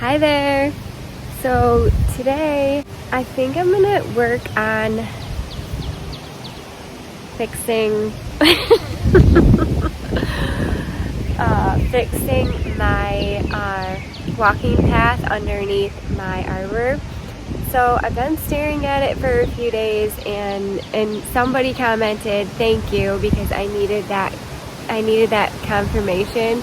Hi there. So today I think I'm gonna work on fixing fixing my walking path underneath my arbor. So I've been staring at it for a few days, and somebody commented thank you because I needed that confirmation.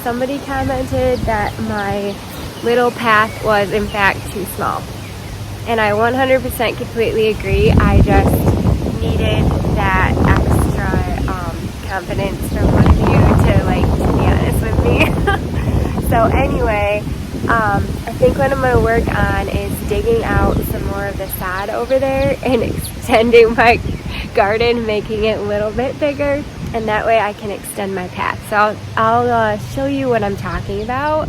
Somebody commented that my little path was in fact too small, and I 100% completely agree. I just needed that extra confidence from one of you to be honest with me. So anyway, I think what I'm going to work on is digging out some more of the sod over there and extending my garden, making it a little bit bigger, and that way I can extend my path. So I'll show you what I'm talking about.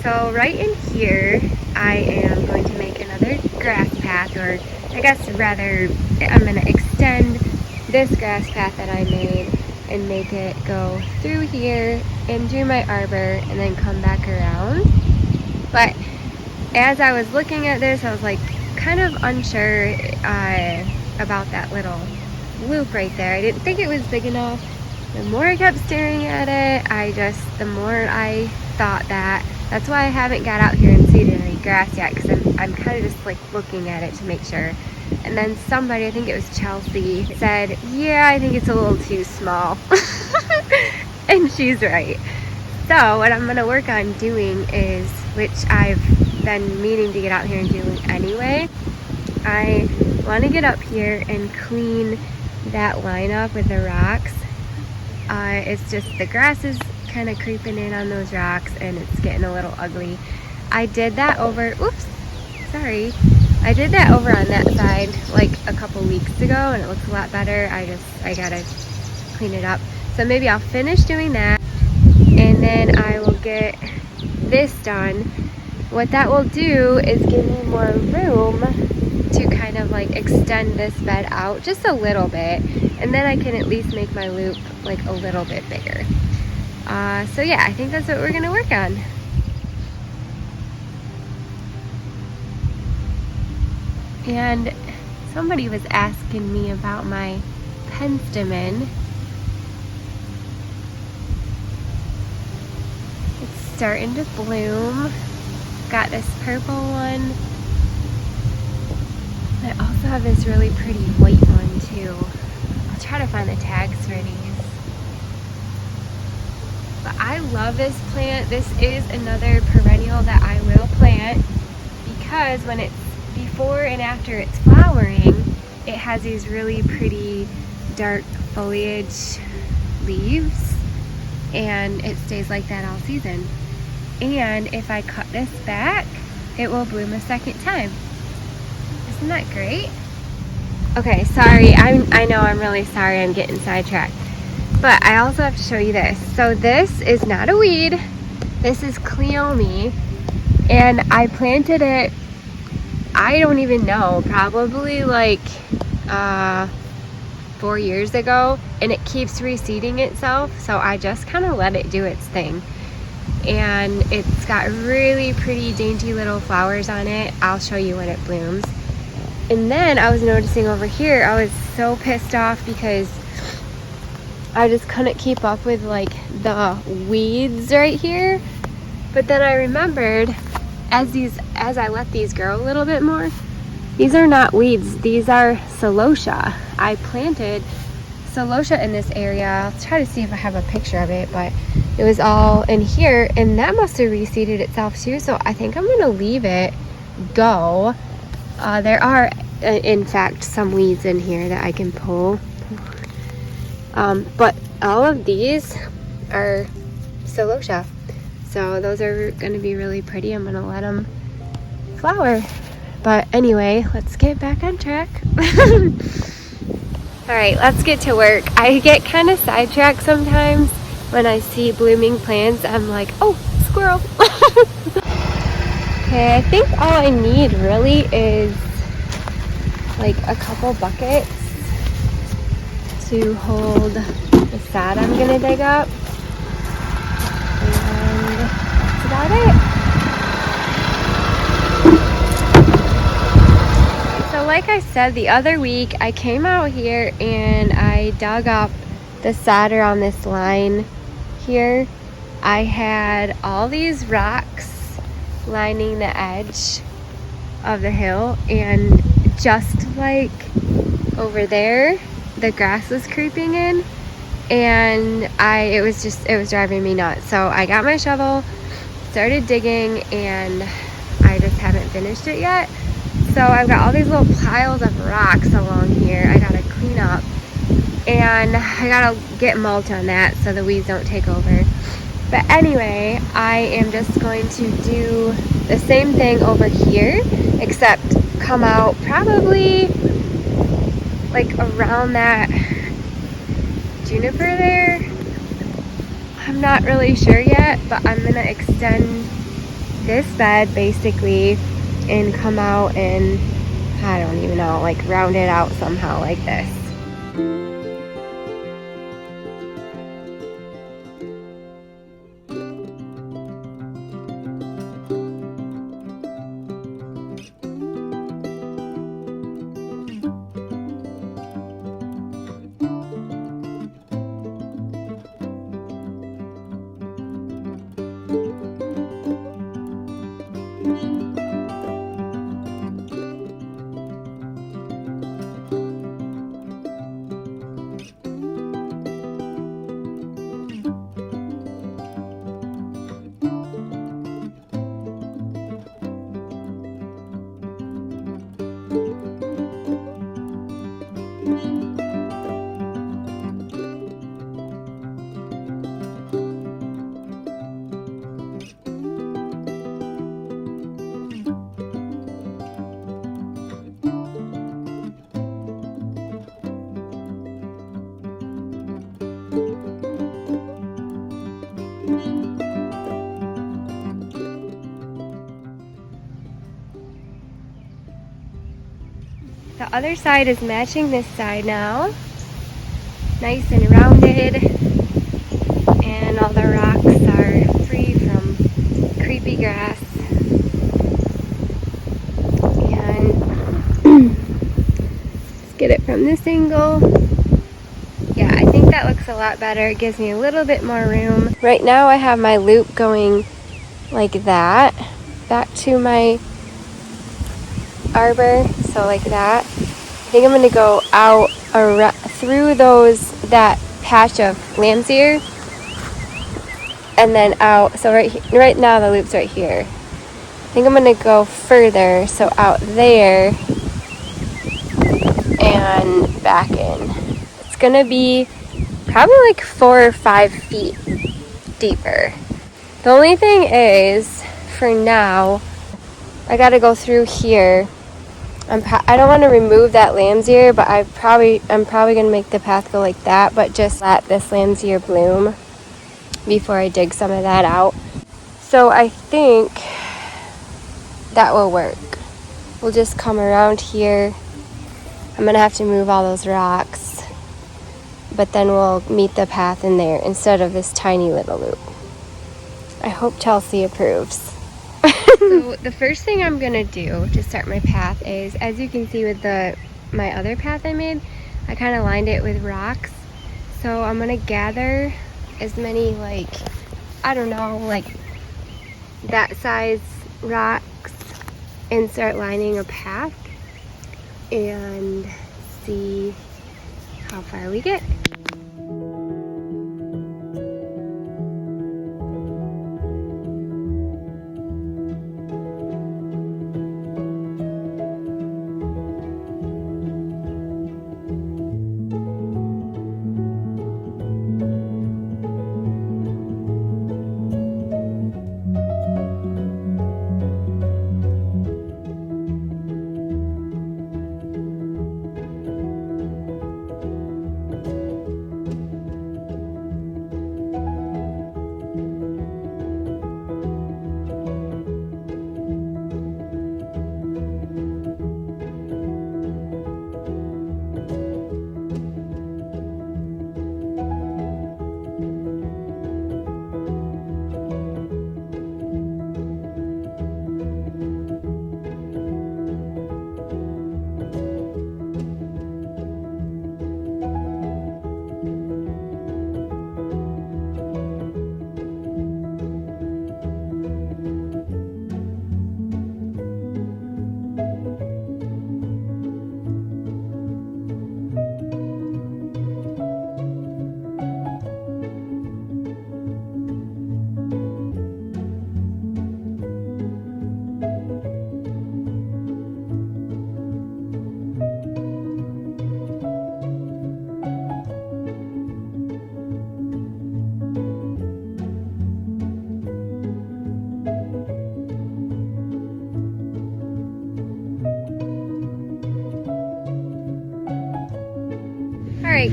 So right in here, I am going to make another grass path, or I guess rather, I'm going to extend this grass path that I made and make it go through here into my arbor and then come back around. But as I was looking at this, I was like kind of unsure about that little loop right there. I didn't think it was big enough. The more I kept staring at it, the more I thought that. That's why I haven't got out here and seeded any grass yet, because I'm kind of just like looking at it to make sure. And then somebody, I think it was Chelsea, said, yeah, I think it's a little too small. And she's right. So what I'm going to work on doing is, which I've been meaning to get out here and do anyway, I want to get up here and clean that line up with the rocks. It's just the grass is kind of creeping in on those rocks and it's getting a little ugly. I did that over, I did that over on that side like a couple weeks ago and it looks a lot better. I gotta clean it up. So maybe I'll finish doing that and then I will get this done. What that will do is give me more room to kind of like extend this bed out just a little bit, and then I can at least make my loop like a little bit bigger. So yeah, I think that's what we're gonna work on. And somebody was asking me about my penstemon. It's starting to bloom. Got this purple one. I also have this really pretty white one too. I'll try to find the tags for these. But I love this plant. This is another perennial that I will plant because when it's before and after it's flowering, it has these really pretty dark foliage leaves, and it stays like that all season. And if I cut this back, it will bloom a second time. Isn't that great? Okay, sorry, I know I'm really sorry I'm getting sidetracked. But I also have to show you this. So this is not a weed. This is Cleome. And I planted it, I don't even know, probably like 4 years ago. And it keeps reseeding itself. So I just kind of let it do its thing. And it's got really pretty dainty little flowers on it. I'll show you when it blooms. And then I was noticing over here, I was so pissed off because I just couldn't keep up with like the weeds right here. But then I remembered as I let these grow a little bit more, these are not weeds, these are celosia. I planted celosia in this area. I'll try to see if I have a picture of it, but it was all in here and that must have reseeded itself too. So I think I'm gonna leave it go. There are in fact some weeds in here that I can pull. But all of these are celosia. So those are going to be really pretty. I'm going to let them flower. But anyway, let's get back on track. Alright, let's get to work. I get kind of sidetracked sometimes when I see blooming plants. I'm like, oh, squirrel. Okay, I think all I need really is like a couple buckets to hold the sod I'm gonna dig up, and that's about it. like I said the other week, I came out here and I dug up the solder on this line here. I had all these rocks lining the edge of the hill, and just like over there, the grass was creeping in, and it was driving me nuts. So I got my shovel, started digging, and I just haven't finished it yet. So I've got all these little piles of rocks along here I gotta clean up, and I gotta get mulch on that so the weeds don't take over. But anyway, I am just going to do the same thing over here, except come out probably like around that juniper there. I'm not really sure yet, but I'm gonna extend this bed basically and come out and, I don't even know, like round it out somehow like this. The other side is matching this side now. Nice and rounded, and all the rocks are free from creepy grass. And let's get it from this angle. Yeah, I think that looks a lot better. It gives me a little bit more room. Right now I have my loop going like that, back to my arbor, so like that. I think I'm gonna go out through that patch of lamb's ear, and then out. So right now the loop's right here. I think I'm gonna go further, so out there and back in. It's gonna be probably like 4 or 5 feet deeper. The only thing is, for now, I gotta go through here. I don't want to remove that lamb's ear, but I'm probably gonna make the path go like that, but just let this lamb's ear bloom before I dig some of that out. So I think that will work. We'll just come around here. I'm gonna have to move all those rocks, but then we'll meet the path in there instead of this tiny little loop. I hope Chelsea approves. So the first thing I'm gonna do to start my path is, as you can see with my other path I made, I kind of lined it with rocks. So I'm gonna gather as many, like, I don't know, like that size rocks and start lining a path and see how far we get.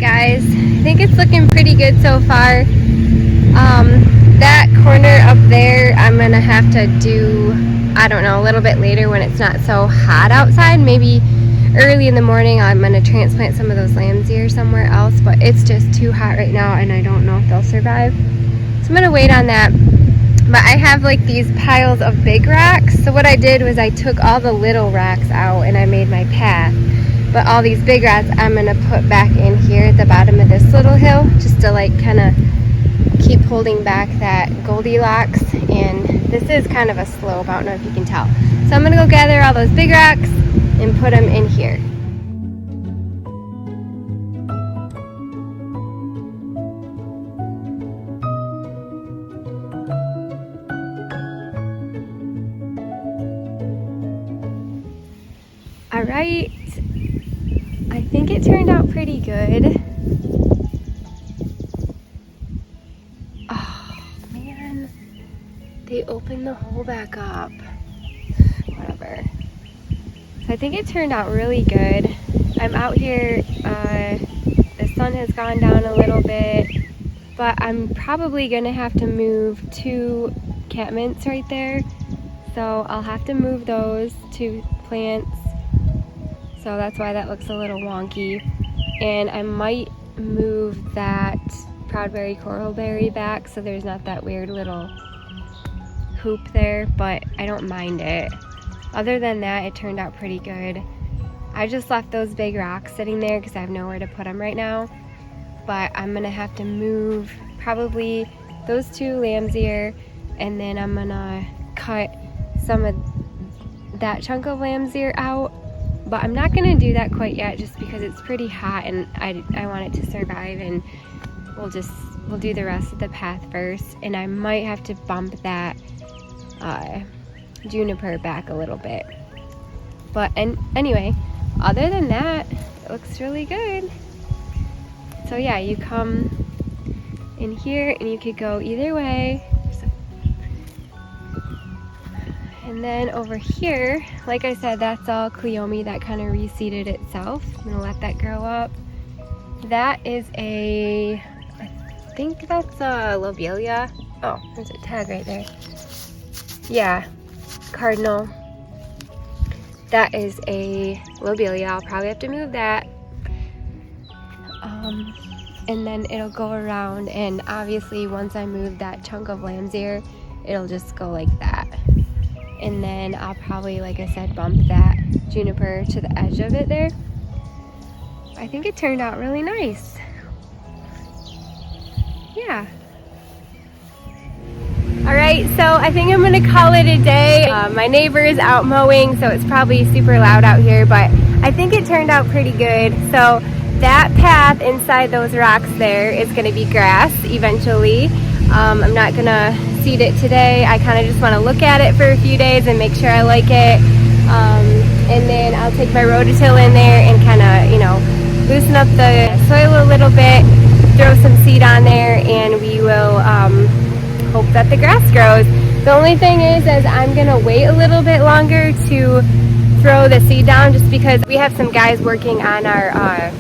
Alright guys, I think it's looking pretty good so far. That corner up there I'm gonna have to do, I don't know, a little bit later when it's not so hot outside. Maybe early in the morning I'm gonna transplant some of those lamb's ears somewhere else, but it's just too hot right now and I don't know if they'll survive. So I'm gonna wait on that. But I have like these piles of big rocks. So what I did was I took all the little rocks out and I made my path. But all these big rocks I'm gonna put back in here at the bottom of this little hill, just to like kind of keep holding back that Goldilocks. And this is kind of a slope, I don't know if you can tell. So I'm gonna go gather all those big rocks and put them in here. Alright, I think it turned out pretty good. Oh man, they opened the hole back up. Whatever. So I think it turned out really good. I'm out here, the sun has gone down a little bit, but I'm probably gonna have to move 2 catmints right there. So I'll have to move those 2 plants. So that's why that looks a little wonky. And I might move that Proudberry Coralberry back so there's not that weird little hoop there, but I don't mind it. Other than that, it turned out pretty good. I just left those big rocks sitting there because I have nowhere to put them right now. But I'm gonna have to move probably those 2 lamb's ear, and then I'm gonna cut some of that chunk of lamb's ear out. But I'm not gonna do that quite yet just because it's pretty hot and I want it to survive, and we'll do the rest of the path first. And I might have to bump that juniper back a little bit. But anyway, other than that, it looks really good. So yeah, you come in here and you could go either way. And then over here, like I said, that's all Cleome that kind of reseeded itself. I'm gonna let that grow up. That is I think that's a lobelia. Oh, there's a tag right there. Yeah, cardinal. That is a lobelia. I'll probably have to move that. And then it'll go around, and obviously once I move that chunk of lamb's ear, it'll just go like that. And then I'll probably, like I said, bump that juniper to the edge of it there. I think it turned out really nice. Yeah. Alright, so I think I'm gonna call it a day. My neighbor is out mowing, so it's probably super loud out here, but I think it turned out pretty good. So that path inside those rocks there is gonna be grass eventually. I'm not gonna seed it today. I kind of just want to look at it for a few days and make sure I like it. And then I'll take my rototill in there and kind of, you know, loosen up the soil a little bit, throw some seed on there, and we will hope that the grass grows. The only thing is I'm gonna wait a little bit longer to throw the seed down, just because we have some guys working on our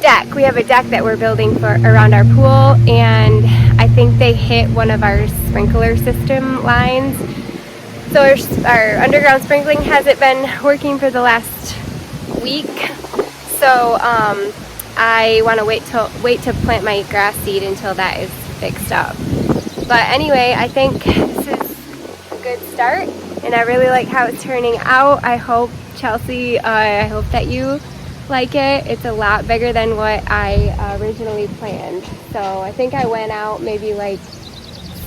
deck. We have a deck that we're building for around our pool, and I think they hit one of our sprinkler system lines. So our underground sprinkling hasn't been working for the last week. So I want to wait to plant my grass seed until that is fixed up. But anyway, I think this is a good start, and I really like how it's turning out. I hope, Chelsea, I hope that you like it. It's a lot bigger than what I originally planned. So I think I went out maybe like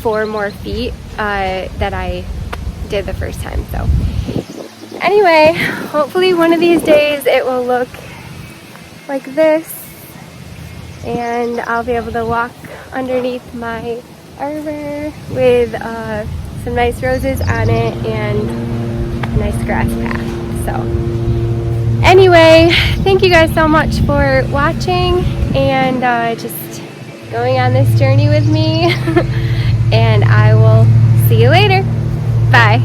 4 more feet that I did the first time. So anyway, hopefully one of these days it will look like this, and I'll be able to walk underneath my arbor with some nice roses on it and a nice grass path. So anyway, thank you guys so much for watching and just going on this journey with me. And I will see you later. Bye.